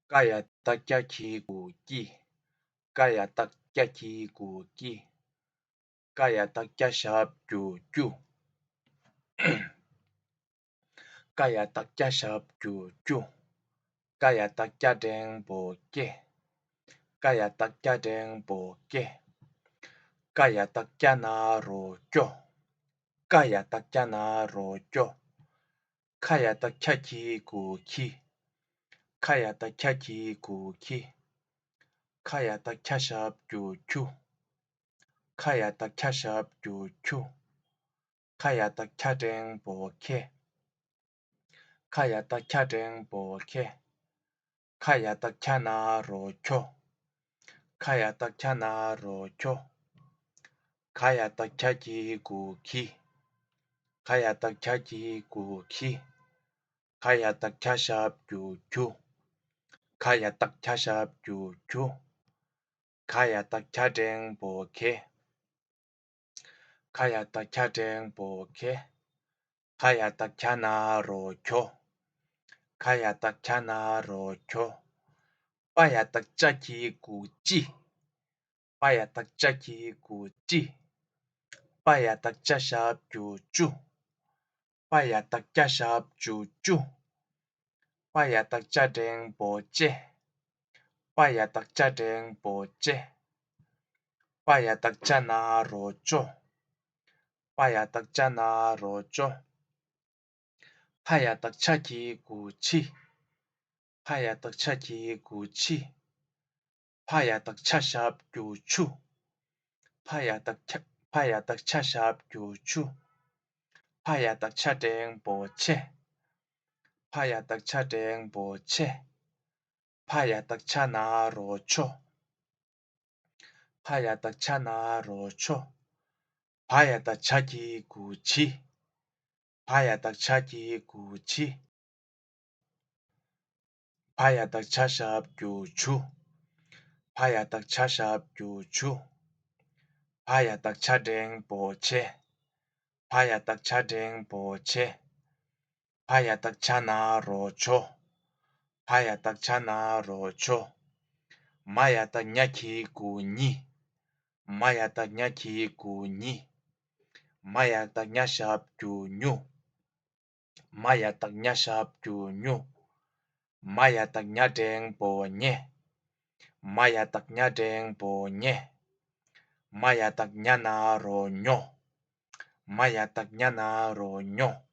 Kaya takyaki ki. Kaya takyaki ki. Kaya takyashap kyu. Kaya takyashap kyu. Kaya takyadeng boke. Kaya takyadeng boke. Kaya takyana rokyo. Kaya takyana rokyo. Kaya takyaki ki. Kaya takyaki ki. Kaya takyashap kyu. Kaya takyashap kyu. Kaya takyadeng boke. Kaya takyadeng boke. Kaya takyana rokyo. Kaya takyana rokyo. Kaya takyaki ki. Kaya takyaki ki. Kaya takyashap kyu. Kaya takyashap kyu. Kaya takyadeng boke. Kaya takyadeng boke. Kaya takyana rokyo. Kaya takyana rokyo. Kaya takyaki ji. Kaya takyaki ji. Kaya takyashap kyu. Kaya takyashap kyu. Kaya takyadeng boche. Kaya takyadeng boche. Kaya takyana rocho. Kaya takyana rocho. Kaya takyaki chi. Kaya takyaki chi. Kaya takyashap kyu. Kaya takyashap kyu. Kaya takyadeng boche. Kaya takyadeng boche. Kaya takyana rocho. Kaya takyana rocho. Kaya takyaki chi. Kaya takyaki chi. Kaya takyashap kyu. Kaya takyashap kyu. Kaya takyadeng boche. Kaya takyadeng boche. Kaya takyana rocho. Kaya takyana rocho. Maya takyaki ni. Maya takyaki ni. Maya takyashap kyu. Maya takyashap kyu. Maya takyadeng bonye. Maya takyadeng bonye. Maya takyana ronyo. Maya takyana ronyo.